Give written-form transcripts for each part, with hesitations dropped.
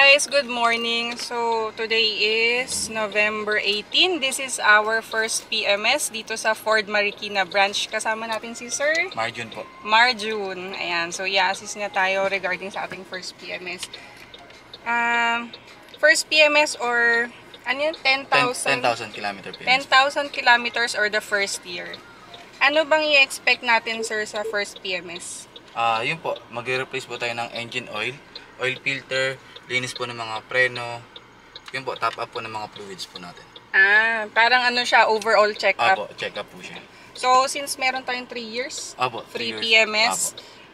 guys, good morning. So today is November 18. This is our first PMS dito sa Ford Marikina branch. Kasama natin si Sir Marjun po. Marjun. Ayan, so i-assist niya tayo regarding sa ating first PMS. First PMS or ano yun? 10,000 kilometer PMS. 10,000 kilometers or the first year. Ano bang i-expect natin, sir, sa first PMS? Yun po, mag-replace po tayo ng engine oil, oil filter, linis po ng mga preno, yun po, top up po ng mga fluids po natin. Parang ano siya, overall check-up. Apo, check-up po siya. So, since meron tayong 3 years, Apo, free 3 years. PMS,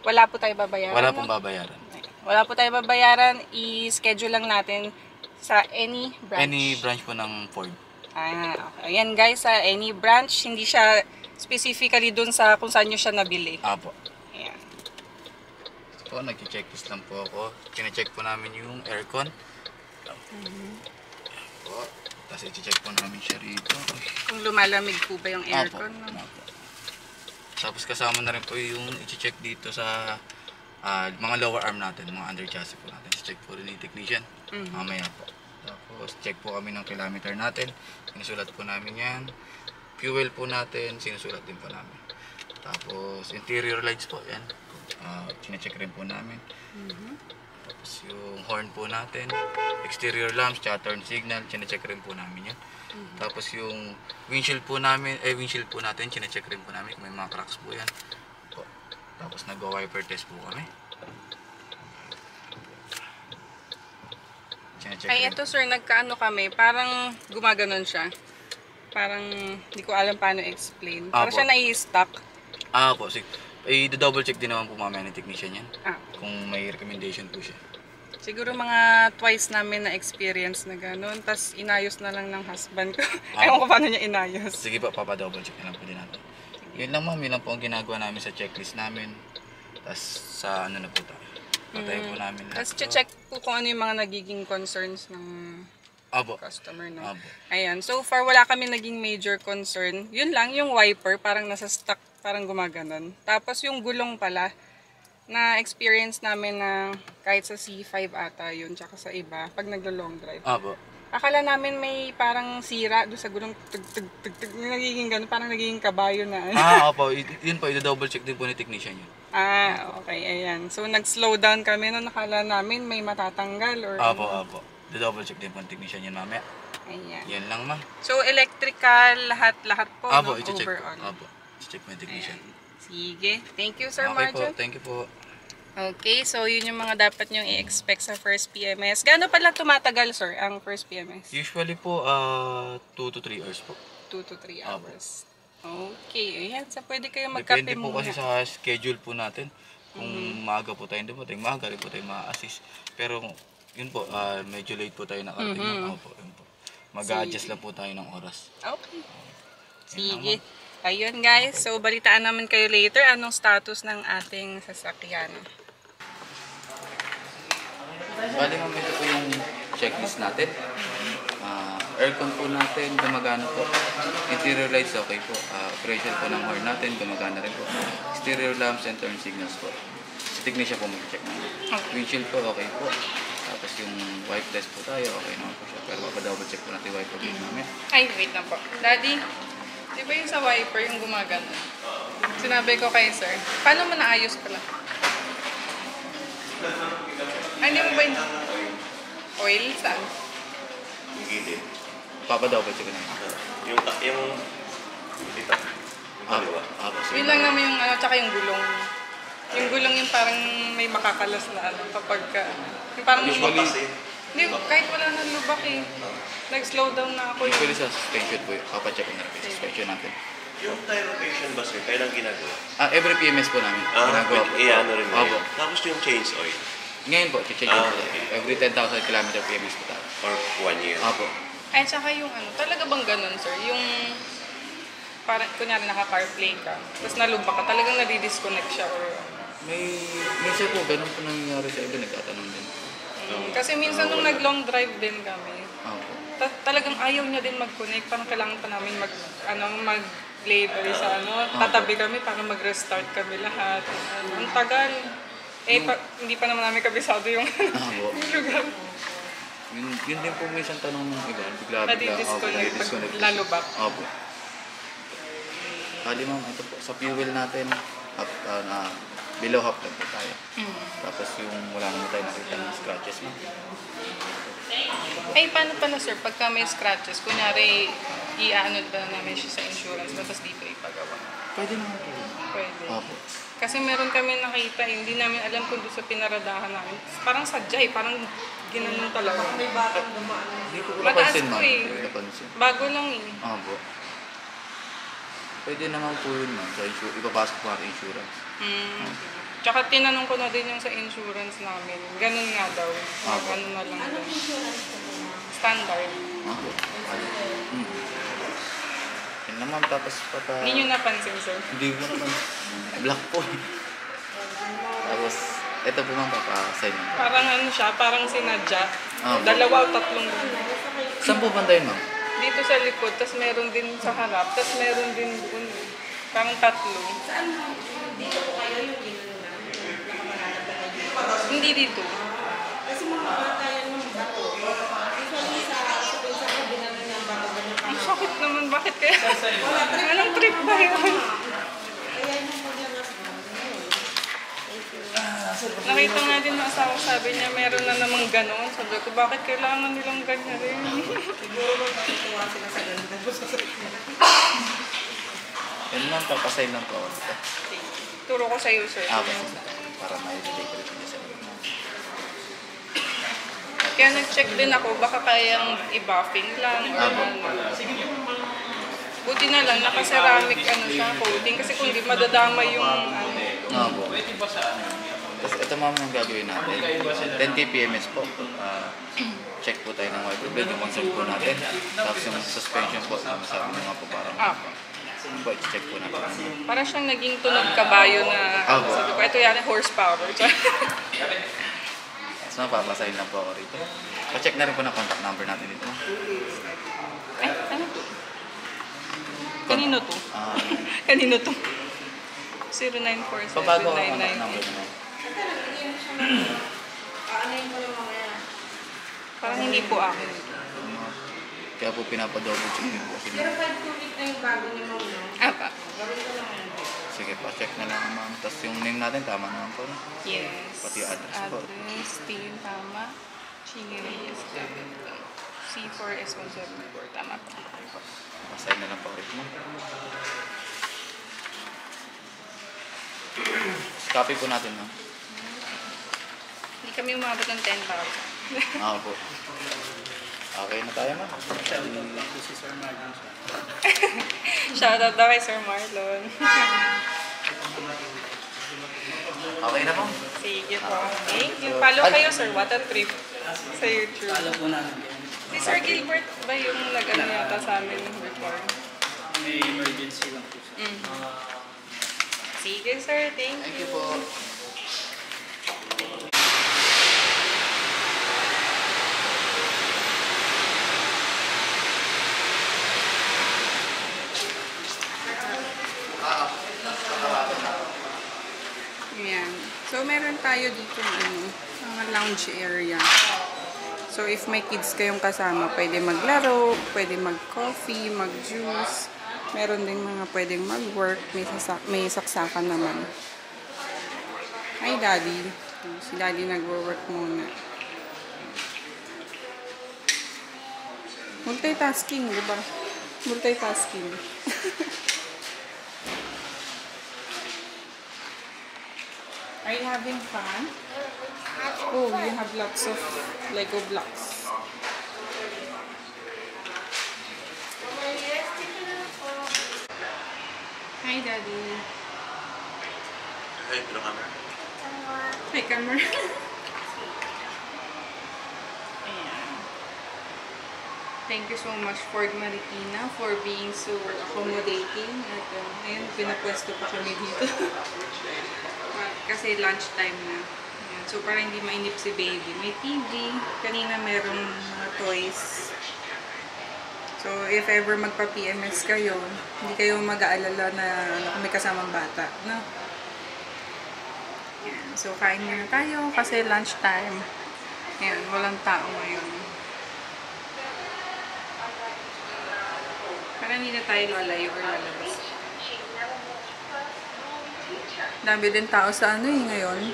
wala po tayo babayaran. Wala pong babayaran. Wala po tayo babayaran, i-schedule lang natin sa any branch. Any branch po ng Ford. Okay. Ayan guys, sa any branch, hindi siya specifically dun sa kung saan nyo siya nabili. Apo. Ayan. Po, nag-checklist lang po ako. Kine-check po namin yung aircon. Po. Tapos i-check po namin siya rito. Kung lumalamig po ba yung aircon? Apo. Apo. Tapos kasama na rin po yung i-check dito sa mga lower arm natin, mga under chassis po natin. I-check po rin ni technician. Mamaya po. Tapos check po kami ng kilometer natin. Sinusulat po namin yan. Fuel po natin, sinusulat din po namin. Tapos interior lights po, yan. Chine-check rin po namin. Tapos yung horn po natin, exterior lamps, turn signal, chine-check rin po namin yan. Tapos yung windshield po namin, natin, chine-check rin po namin kung may mga cracks po yan. Tapos nag-wiper test po kami. Ay, ito sir, nagkaano kami, parang gumaganon siya. Parang, hindi ko alam paano explain. Parang siya nai-stuck. Po, sige. I-double check din naman po mamaya ng technician yan. Kung may recommendation po siya. Siguro mga twice namin na experience na gano'n. Tapos inayos na lang ng husband ko. Ewan ko paano niya inayos. Sige pa, papa-double check na lang po din natin. Yun lang ma'am, yun lang po ang ginagawa namin sa checklist namin. Tapos sa ano na po tayo. Patayin po namin. Tapos check po kung ano yung mga nagiging concerns ng customer. No? Ayan, so far wala kami naging major concern. Yun lang, yung wiper parang nasa stuck, parang gumaganon. Tapos yung gulong pala, na experience namin na kahit sa C5 ata yun, tsaka sa iba, pag naglo-long drive. Akala namin may parang sira doon sa gulong, nagiging gano'n, parang nagiging kabayo na. Opo, yun po, i-double check din po ni technician yun. Okay, ayan. So nag-slow down kami nung nakala namin may matatanggal or Opo. I-double check din po ni technician yun mamaya. Ayan. Yan lang ma. So electrical, lahat po, no? I-check overall. I-check po ni technician. Ayan. Sige. Thank you, Sir Okay Marjun. po, thank you po. Okay, so yun yung mga dapat nyong i-expect sa first PMS. Gaano pala tumatagal, sir, ang first PMS? Usually po, 2 to 3 hours po. 2 to 3 hours. Okay, ayan. So pwede kayo magkape depende po muna. kasi sa schedule po natin. Kung maaga po tayong dumating, maaga rin po tayo ma-assist. Pero yun po, medyo late po tayo nakarating. Opo, yun po. Mag-adjust lang po tayo ng oras. Okay. Sige. Ayun guys, so balitaan naman kayo later anong status ng ating sasakyan. Bali ma'am, ito po yung checklist natin. Aircon po natin, gumagana po. Interior lights, okay po. Pressure po ng horn natin, gumagana rin po. Exterior lamps and turn signals po. Si technician po mag-check namin. Windshield po, okay po. Tapos yung wipe test po tayo, okay naman po siya. Pero papadouble check po natin yung wiper din namin. Ay, wait lang po. Daddy, di ba yung sa wiper yung gumagana? Sinabi ko kay sir, paano mo naayos pala? Hindi mo ba yung oil? Saan? Yung gilid. Papadouble check namin. Yung dito. Yun lang naman yung ano, tsaka yung gulong. Yung gulong yung parang may makakalas na ano, kapag yung parang hindi, kahit wala nang lubak eh. Nag-slow down na ako. Usually sa suspension po, papacheck na rin sa suspension natin. Yung tire rotation ba sir, kailan ginagawa? Every PMS po namin. Ginagawa po. Ano rin mo Opo. Tapos yung change oil? Ngayon po, check po. Every 10,000 km PMS po tayo. Or 1 year? Opo. Ay, tsaka yung ano, talaga bang ganun sir? Yung parang kunyari naka-CarPlay ka, tapos nalubak ka, talagang nadi-disconnect siya or Minsan po, ganun po nangyayari sa iba, nagtatanong din. Kasi minsan nung nag-long drive din kami, Opo. talagang ayaw niya din mag-connect, parang kailangan pa namin mag-labor sa ano, tatabi kami para mag-restart kami lahat. Ang tagal. Hindi pa naman namin kabisado yung lugar. Yun din po minsan tanong ng iba. Bigla-bigla. Nadi-disconnect pag lalubak. Opo. Bali ma'am, ito po. Sa fuel natin, below half lang po tayo. Tapos yung wala naman tayo nakita ng scratches ma'am. Ay, paano pala sir, pagka may scratches, kunyari, i-ano ba namin siya sa insurance, tapos dito ipagawa? Pwede naman po. Pwede. Opo. Kasi meron kami nakita, hindi namin alam kung doon sa pinaradahan namin. Parang sadya parang ginanon talaga. May batang dumaan. Hindi ko Mataas napansin po ma'am. eh. Hindi ko napansin. Bago lang eh. Opo. Pwede naman po yun ma'am. Sa ipapasok po natin insurance. Tsaka tinanong ko na din yung sa insurance namin. Ganun nga daw. Ano na lang daw. Standard. Opo. Yan naman tapos Hindi nyo napansin sir? Hindi ko napansin. Black po eh. Tapos, ito po ma'am, papa-sign lang po. Parang ano siya, parang sinadya. Opo. 2 o 3. Saan po banda yun ma'am? Dito sa likod, tapos meron din sa harap, tapos meron din dun. Parang 3. Saan dito po kayo yung ginano na? Hindi dito. Kasi mga bata yan ng bato. Usually sa binano niya ang bato. Ang sakit naman, bakit kaya? Anong trip ba yun? Nakita nga din ng asawa, sabi niya meron na namang ganon. Sabi ko, bakit kailangan nilang ganyan rin? Siguro magpapituwa sila sa ganun. Yan ma'am, papasign lang po. Turo ko sa iyo, sir. Para may-delay ko rin sa inyo. Kaya nag-check din ako, baka kayang i-buffing lang. Buti na lang, naka-ceramic siya, coating. Kasi kung di madadamay yung Opo. Tapos ito ma'am ang gagawin natin. 10 TPMS po. Check po tayo ng wiper blade, yung console po natin. Tapos yung suspension po, sabi nyo nga po parang. Po, check po natin. Para siyang naging tunog kabayo na, sabi ko, ito yan, horsepower. So, papasahin lang po ako rito. Pa-check na rin po na contact number natin dito. Ay, ano to? Kanino to? Kanino to? 094799. Pabago ang contact number mo. Parang hindi po akin. Kaya po pinapa-double check din po. Pero 5 week na yung bago ni Mom, no? Apa. Gawin ko lang yan. Sige, pa-check na lang ma'am. Tapos yung name natin, tama naman po. No? Yes. Pati yung address po. Address, team, tama. Chingiris, C4S174, tama po. Pasign na lang po ulit mo. Copy po natin, no? Hindi kami umabot ng 10,000. Po. Okay na tayo, ma'am. Shoutout daw kay Sir Marlon. Okay na, ma'am. Sige po. Thank you. Follow kayo, Sir. What a trip. Sa YouTube. Follow po namin. Si Sir Gilbert ba yung nag-ano yata sa amin before? May emergency lang po siya. Sige, sir. Thank you. Thank you po. Ayan. So, meron tayo dito mga lounge area. So, if may kids kayong kasama, pwede maglaro, pwede mag-coffee, mag-juice. Meron din mga pwedeng mag-work. May saksakan naman. Hi, Daddy. Si Daddy nagwo-work muna. Multitasking, di ba? Multitasking. Are you having fun? Oh, you have lots of Lego blocks. Hi, Daddy. Hey, hello, camera. Hi, camera. Ayan. Thank you so much, Ford Marikina, for being so accommodating. At ayun, pinapwesto pa kami dito. Kasi lunchtime na. Ayan. So, para hindi mainip si baby. May TV. Kanina merong mga toys. So, if ever magpa-PMS kayo, hindi kayo mag-aalala na may kasamang bata. No? Ayan. So, kain muna tayo kasi lunchtime. Ayan, walang tao ngayon. Para hindi na tayo lalayo or lalabas. Dami din tao sa ano ngayon.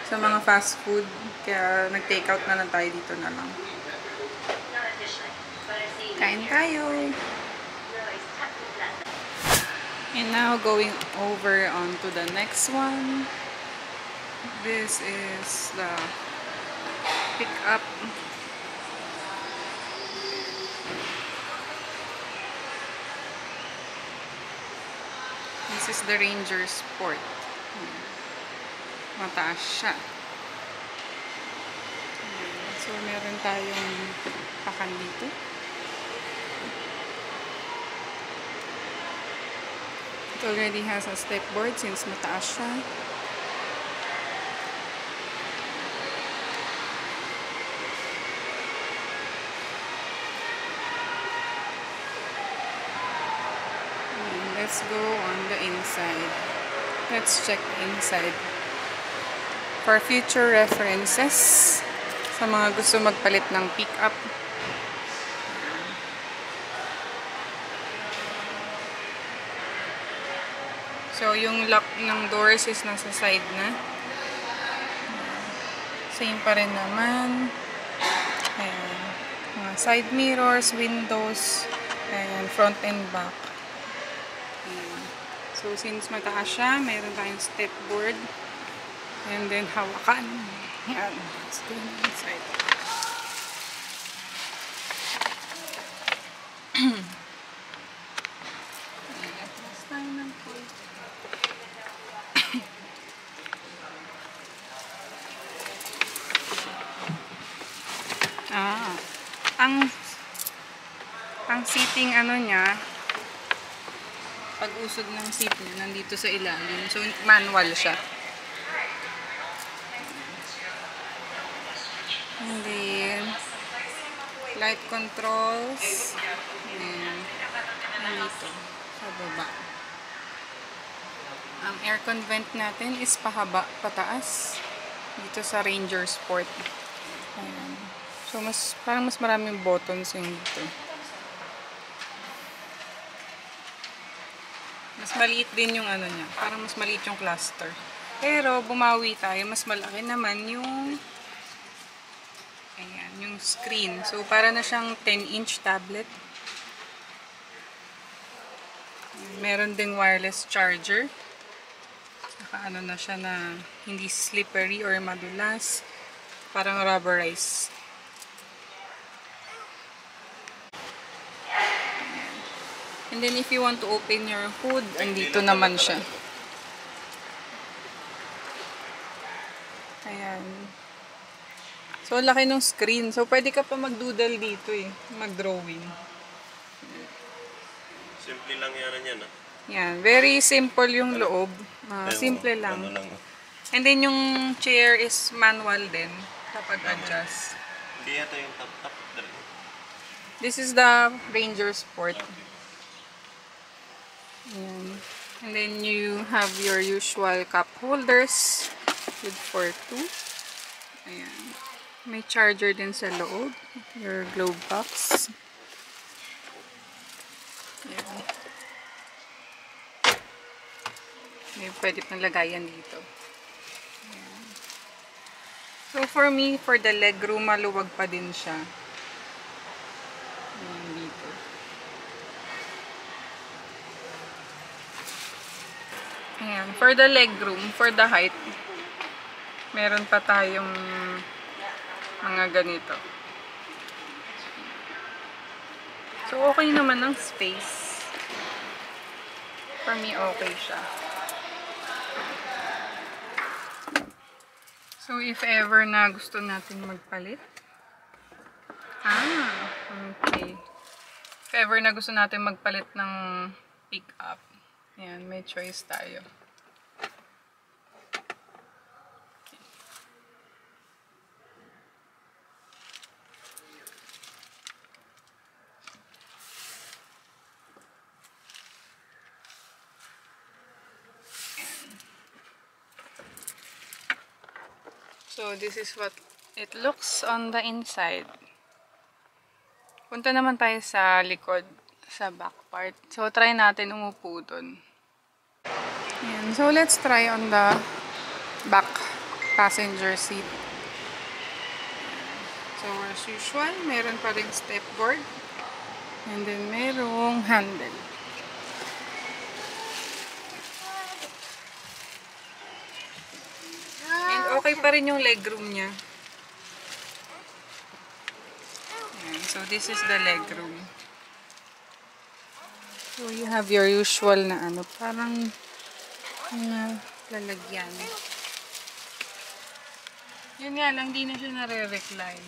Sa mga fast food. Kaya nag-take out na lang tayo dito na lang. Kain tayo! And now going over on to the next one. This is the pickup. This is the Ranger Sport. Mataas siya. So, meron tayong pakan dito. It already has a step board since mataas siya. Let's go on the inside. Let's check inside. For future references, sa mga gusto magpalit ng pickup. So, yung lock ng doors is nasa side na. Same pa rin naman. Ayan. Mga side mirrors, windows, ayan, front and back. So, since mataas siya, mayroon tayong step board. And then, hawakan. Yan. Let's go inside. Let's tayo ng food. Ang seating ano niya, pag-usog ng seat niya, nandito sa ilalim. So, manual siya. And then, light controls. And, nandito, sa baba. Ang aircon vent natin is pahaba, pataas. Dito sa Ranger Sport. Ayan. So, parang mas maraming buttons yung dito. Mas maliit din yung ano niya. Parang mas maliit yung cluster. Pero, bumawi tayo. Mas malaki naman yung ayan, yung screen. So, para na siyang 10-inch tablet. Meron ding wireless charger. Saka ano na siya na hindi slippery or madulas. Parang rubberized. And then if you want to open your hood, andito naman siya. Ayan. So, laki ng screen. So, pwede ka pa mag-doodle dito eh. Mag-drawing. Simple lang yan, ah. Yan. Very simple yung loob. Simple lang. Ano lang. And then yung chair is manual din. Kapag adjust. Hindi yata yung top-top. This is the Ranger Sport. Ayan. And then you have your usual cup holders with for 2. Ayan. May charger din sa loob. Your glove box. Ayan. May pwede pang lagayan dito. Ayan. So for me, for the legroom, maluwag pa din siya. Ayan dito. Ayan. For the legroom, for the height, meron pa tayong mga ganito. So, okay naman ang space. For me, okay siya. So, if ever na gusto natin magpalit. Okay. If ever na gusto natin magpalit ng pick-up. Ayan, may choice tayo. So, this is what it looks on the inside. Punta naman tayo sa likod, sa back part. So, try natin umupo dun. Ayan. So, let's try on the back passenger seat. So, as usual, meron pa rin step board. And then, merong handle. And okay pa rin yung legroom niya. Ayan. So, this is the legroom. So, you have your usual na ano, parang lalagyan. Yun nga lang, di na siya nare-recline.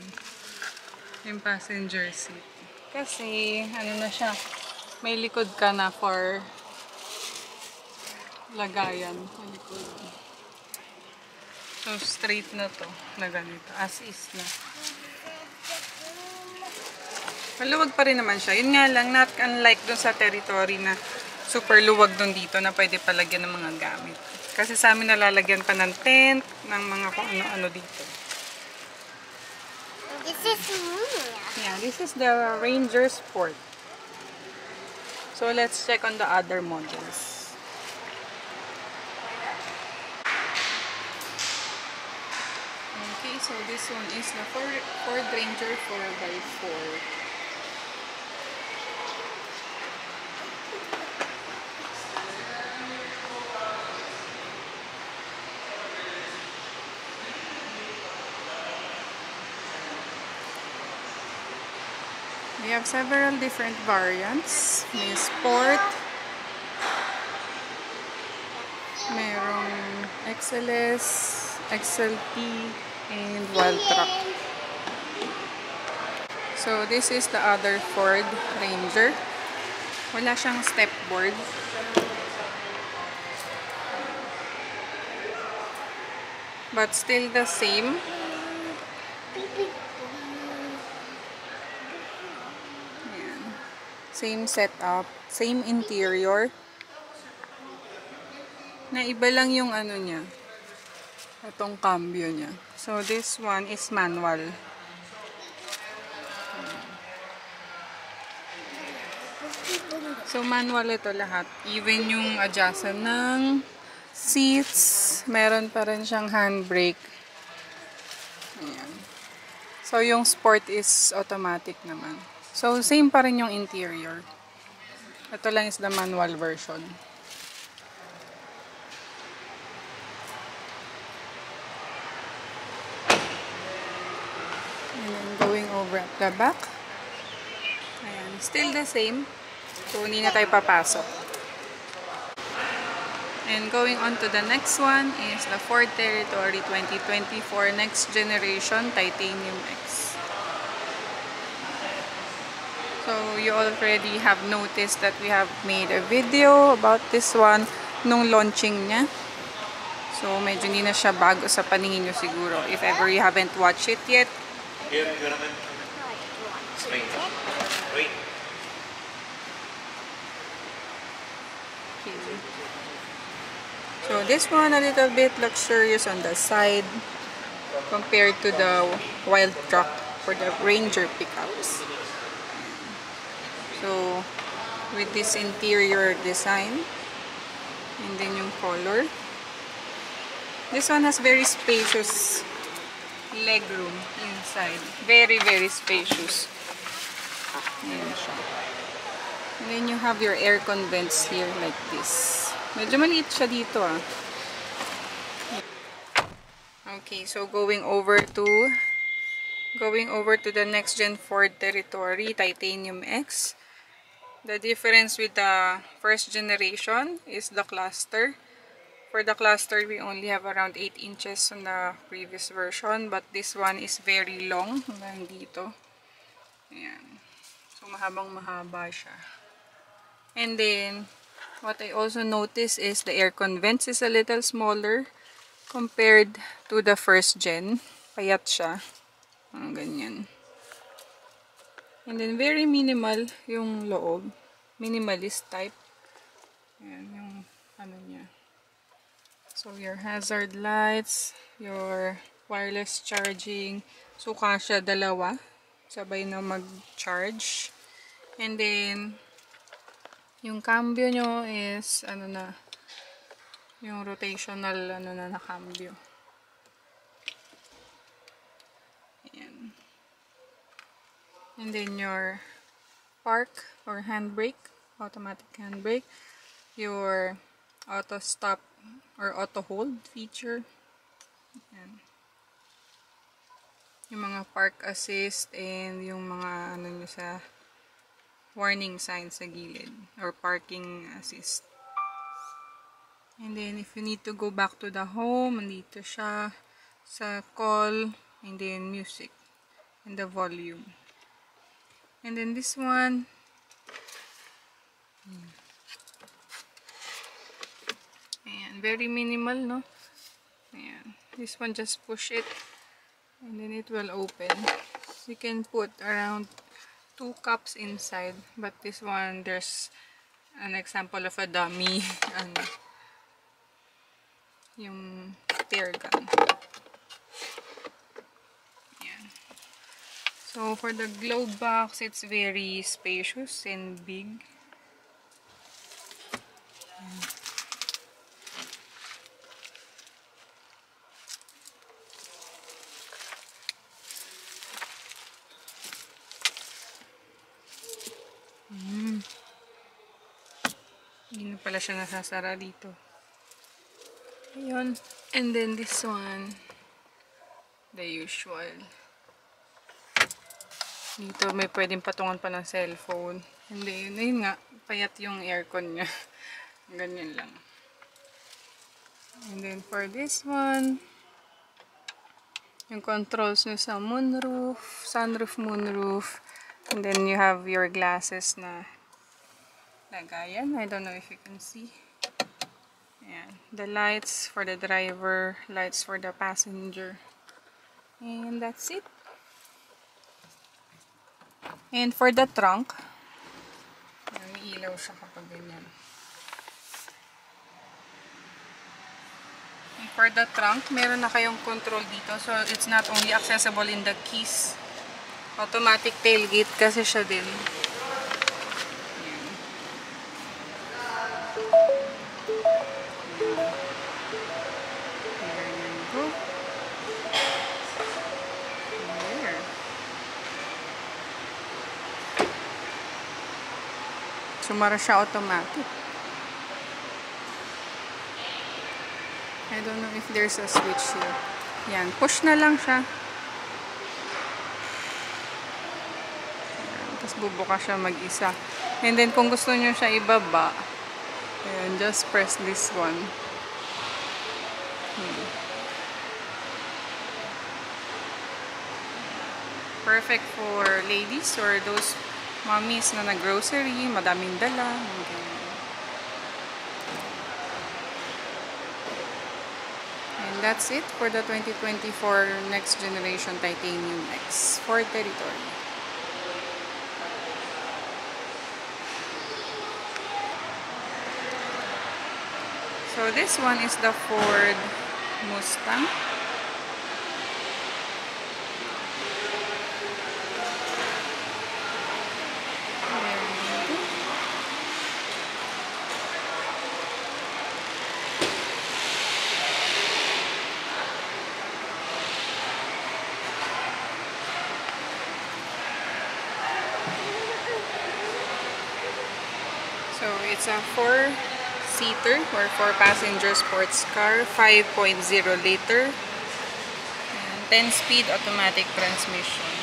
Yung passenger seat. Kasi, ano na siya, may likod ka na for lagayan. May likod. So, straight na to, na ganito. As is na. Maluwag pa rin naman siya. Yun nga lang, not unlike dun sa territory na super luwag dun dito na pwede palagyan ng mga gamit. Kasi sa amin nalalagyan pa ng tent, ng mga kung ano-ano dito. This is me. Yeah, this is the Ranger Sport. So let's check on the other models. Okay, so this one is the Ford Ranger 4x4. We have several different variants. May Sport, merong XLS, XLT, and Wild Truck. So this is the other Ford Ranger. Wala siyang step board. But still the same. Same setup, same interior. Na iba lang yung ano niya. Itong cambio niya. So this one is manual. So manual ito lahat. Even yung adjustment ng seats, meron pa rin siyang handbrake. Ayan. So yung sport is automatic naman. So, same pa rin yung interior. Ito lang is the manual version. And then, going over at the back. Ayan. Still the same. So, hindi na tayo papasok. And going on to the next one is the Ford Territory 2024 Next Generation Titanium X. So, you already have noticed that we have made a video about this one nung launching niya. So, medyo hindi na siya bago sa paningin nyo siguro. If ever you haven't watched it yet. Here, you naman. Wait. Wait. Okay. So, this one a little bit luxurious on the side compared to the Wild Truck for the Ranger pickups. So, with this interior design, and then yung color. This one has very spacious legroom inside. Very, very spacious. Ayan siya. And then you have your aircon vents here like this. Medyo maliit siya dito ah. Okay, so going over to the next gen Ford Territory Titanium X. The difference with the first generation is the cluster. For the cluster, we only have around 8 inches on the previous version, but this one is very long hanggang dito. Ayan. So, mahabang-mahaba siya. And then, what I also noticed is the aircon vents is a little smaller compared to the first gen. Payat siya. Ganyan. And then, very minimal yung loob. Minimalist type. Ayan, yung ano niya. So, your hazard lights, your wireless charging. So, kasya dalawa. Sabay na mag-charge. And then, Yung cambio nyo is, ano na, yung rotational, ano na cambio. Ayan. And then your park or handbrake, automatic handbrake, your auto stop or auto hold feature. Ayan. Yung mga park assist and yung mga ano nyo sa warning sign sa gilid or parking assist. And then if you need to go back to the home, nandito siya sa call, and then music and the volume. And then this one, ayan, very minimal, no? Ayan. This one, just push it and then it will open. So you can put around 2 cups inside, but this one, there's an example of a dummy, ano, yung tear gun. Ayan. So for the glove box, it's very spacious and big. Hindi na pala siya nasasara dito. Ayun. And then this one, the usual. Dito may pwedeng patungan pa ng cellphone. Hindi, yun nga, payat yung aircon niya. Ganyan lang. And then for this one, yung controls nyo sa moonroof, sunroof, moonroof. And then you have your glasses na lagayan. I don't know if you can see. Ayan. The lights for the driver, lights for the passenger. And that's it. And for the trunk, may ilaw siya kapag ganyan. And for the trunk, meron na kayong control dito. So, it's not only accessible in the keys. Automatic tailgate kasi siya din. Ayan. There you go. There. Sumara siya automatic. I don't know if there's a switch here. Yan, push na lang siya. Yan, tapos bubuka siya mag-isa. And then kung gusto nyo siya ibaba, ayan, just press this one. Perfect for ladies or those mommies na nag-grocery, madaming dala. And that's it for the 2024 Next Generation Titanium X Ford Territory. So this one is the Ford Mustang. So it's a 4-seater or 4-passenger sports car, 5.0 liter, and 10-speed automatic transmission.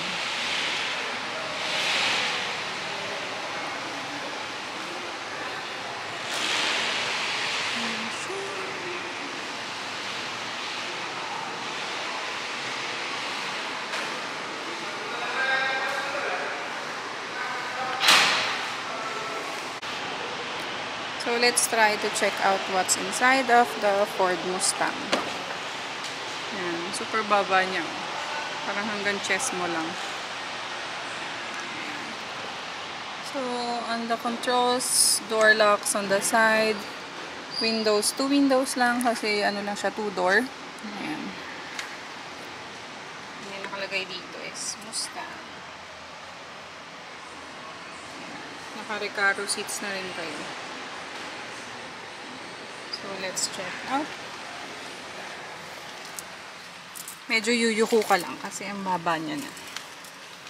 So let's try to check out what's inside of the Ford Mustang. Yan, super baba niya. Parang hanggang chest mo lang. So on the controls, door locks on the side, windows, 2 windows lang kasi ano lang siya, 2-door. Ayan. Nakalagay dito is Mustang. Naka-Recaro seats na rin kayo. So, let's check out. Medyo yuyuko ka lang kasi ang baba niya na.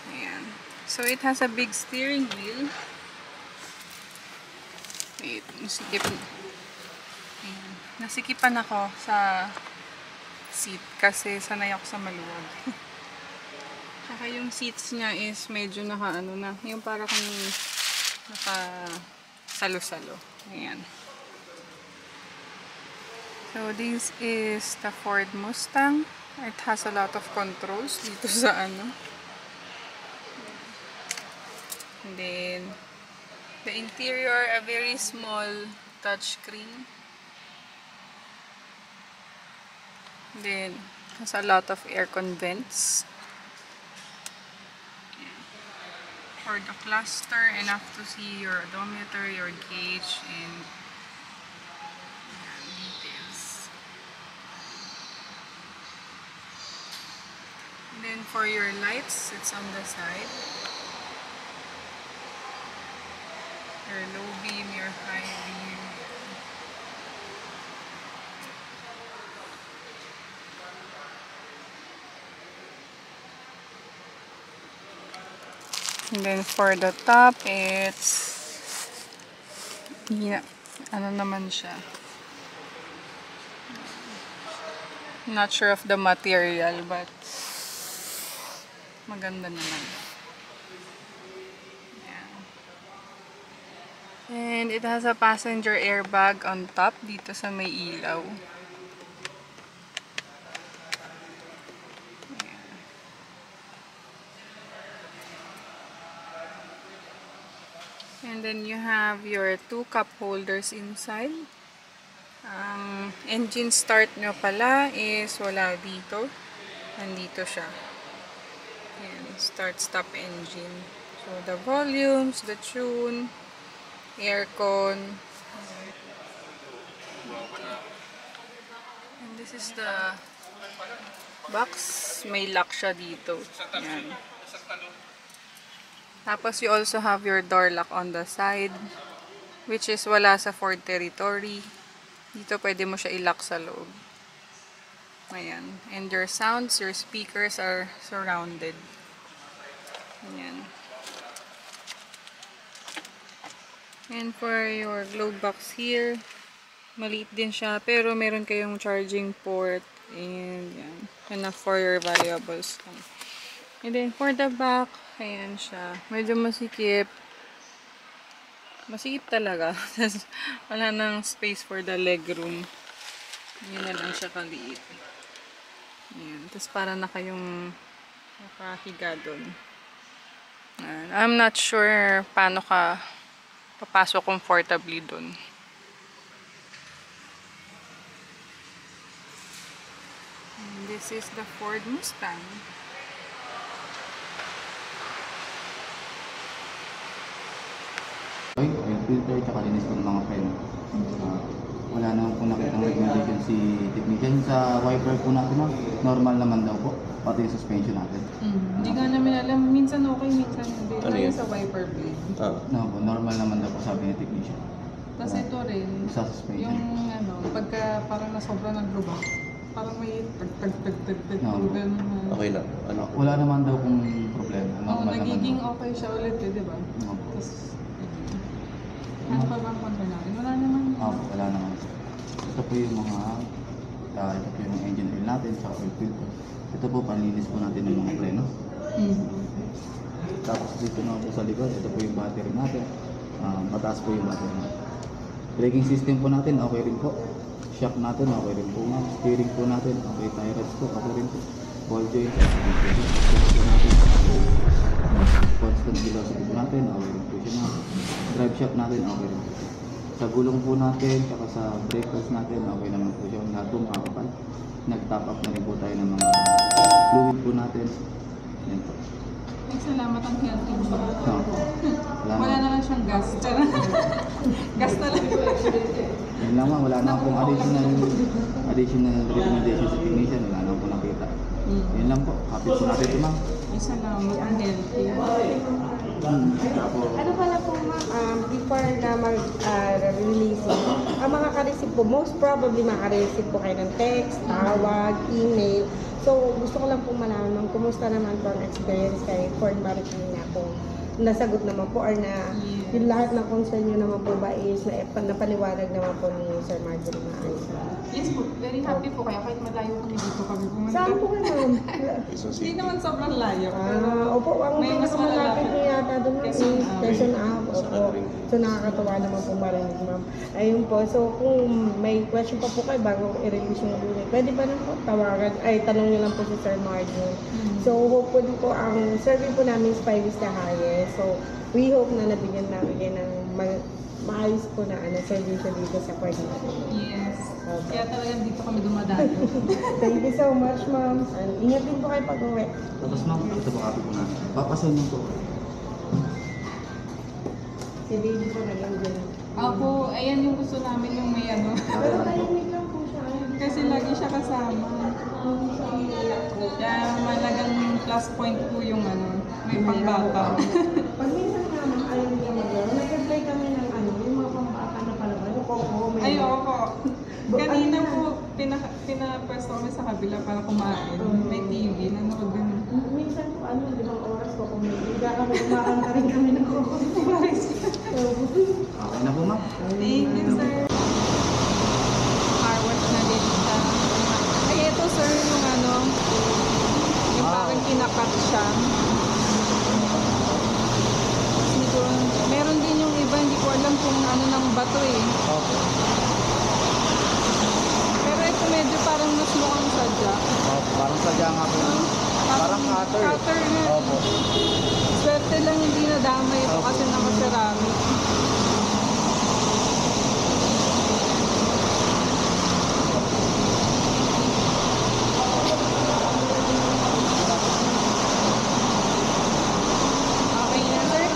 Ayan. So, it has a big steering wheel. Wait, nasikip. Ayan. Nasikipan ako sa seat kasi sanay ako sa maluwag. Saka yung seats niya is medyo naka-ano na. Yung para kung naka-salo-salo. Ayan. So, this is the Ford Mustang. It has a lot of controls dito sa ano. And then, the interior, a very small touchscreen. Then, has a lot of aircon vents. For the cluster, enough to see your odometer, your gauge, and details. And then for your lights, it's on the side. Your low beam, your high beam. And then for the top, it's ano naman siya. Not sure of the material, but maganda naman. Ayan. And it has a passenger airbag on top dito sa may ilaw. And then you have your 2 cup holders inside. Ang engine start nyo pala is wala dito. Nandito siya. Ayan, start-stop engine. So the volumes, the tune, aircon. And this is the box. May lock siya dito. Ayan. Tapos you also have your door lock on the side, which is wala sa Ford territory. Dito pwede mo siya i-lock sa loob. Ayan. And your sounds, your speakers are surrounded. Ayan. And for your glove box here, maliit din siya, pero meron kayong charging port. And yan. Enough for your valuables. And then for the back, ayan siya. Medyo masikip. Masikip talaga. Wala nang space for the legroom. Yun na lang siya kaliit. Ayan. Tapos para na kayong nakahiga doon. I'm not sure paano ka papasok comfortably doon. This is the Ford Mustang. Oil filter, tsaka linis po ng mga freno. Wala naman po nakitang recommendation si technician. Sa wiper po natin, normal naman daw po. Pati yung suspension natin. Hindi nga namin alam. Minsan okay, minsan hindi. Ano yun? Sa wiper blade. No po, normal naman daw po sabi ni technician. Tapos ito rin, Sa suspension. yung ano, pagka parang nasobra ng lubak, parang may tag-tag-tag-tag-tag. No. Okay lang. Ano? Wala naman daw pong problema. Oo, Normal nagiging naman daw. okay siya ulit eh, di ba? No po. Tapos, ano pa bang kontra natin? Wala naman. Wala naman. Ito po yung mga, ito po yung engine oil natin, tsaka oil filter. Ito po, panlinis po natin ng mga preno. Tapos dito na po sa likod, ito po yung battery natin. Mataas po yung battery natin. Braking system po natin, okay rin po. Shock natin, okay rin po ma'am. Steering po natin, okay. Tire rods po, okay rin po. Ball joint, constant velocity po natin, okay rin po siya ma'am. Drive shaft natin, okay rin po. Sa gulong po natin, tsaka sa brake pads natin, okay naman po siya. Lahat po makakapal. Nag-top up na rin po tayo ng mga fluid po natin. Yan po. Ay, salamat ang healthy mo. No, Wala naman siyang gas. Gas na lang. Yan lang ma'am, wala na pong additional recommendation sa technician, wala na pong nakita. Yan lang po, kapit po natin ito ma'am. Ay, salamat ang healthy. Ano pala po ma'am, before na mag-release, ang makaka-receive po, most probably makaka-receive po kayo ng text, tawag, email. So gusto ko lang po malaman ma'am, kumusta naman po ang experience kay Ford Marikina po? Nasagot naman po or na yung lahat ng concern nyo naman po ba is napaliwanag naman po ni Sir Marjorie maayos? Yes po, very happy po kaya kahit malayo kami dito kami pumunta. Saan po kayo ma'am? Hindi naman sobrang layo. Pero Opo, ang may mas pinakamalapit niyo yata doon ma'am, Quezon is Ave. Quezon Ave. Opo. So nakakatuwa naman po marinig ma'am. Ayun po, so kung may question pa po kayo bago i-release yung unit, pwede ba na po tawagan, tanong niyo lang po si Sir Marjorie. So hopefully po ang survey po namin is 5 is the highest. So we hope na nabigyan namin kayo ng maayos po na servisyo dito sa Ford Marikina. yes. Okay. Kaya talagang dito kami dumadaan. Thank you so much ma'am. And ingat din po kayo pag-uwi. Tapos ma'am, ito po copy po namin. Papasin mo po. Si baby po nag-enjoy. Ako, ayan yung gusto namin yung may ano. Pero tahimik lang po siya. Kasi lagi siya kasama. Kaya malagang plus point po yung ano, may pangbata. Pag minsan naman ayaw niya mag-laro, nag-apply kami ng yung mga pambata na palabas. Yung Coco, may... Ay, oo. Kanina po, pinapwesto kami sa kabila para kumain. May TV, nanood din. Minsan po, 5 oras ko kung may higa kami, kumakanta rin kami ng Coco. Okay na po ma'am. Thank you, sir. Car wash na din siya. Ay, ito sir, yung ano, yung parang kinakat siya. Siguro, meron din yung iba, hindi ko alam kung ano ng bato eh. Opo. Pero ito medyo parang mas mukhang sadya. Opo, parang sadya nga po. Parang cutter. Cutter nga. Opo. Swerte lang hindi nadamay ito kasi nakaceramic. Okay na sir?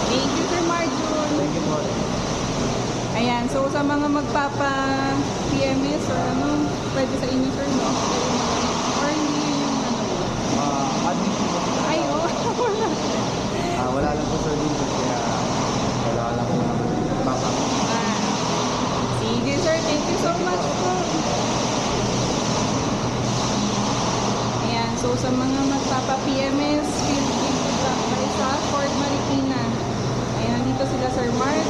Thank you sir Marjun. Thank you po. Ayan, so sa mga magpapa-PMS or ano, pwede sa inyo sir, no? Or hindi yun yung ano? Admin po. Ay, oo. Wala lang po sir dito. Kaya wala lang po ng papa. Sige sir, thank you so much po. Ayan, so sa mga magpapa-PMS, feel free to stop by sa Ford Marikina. Ayan, dito sila Sir Mark.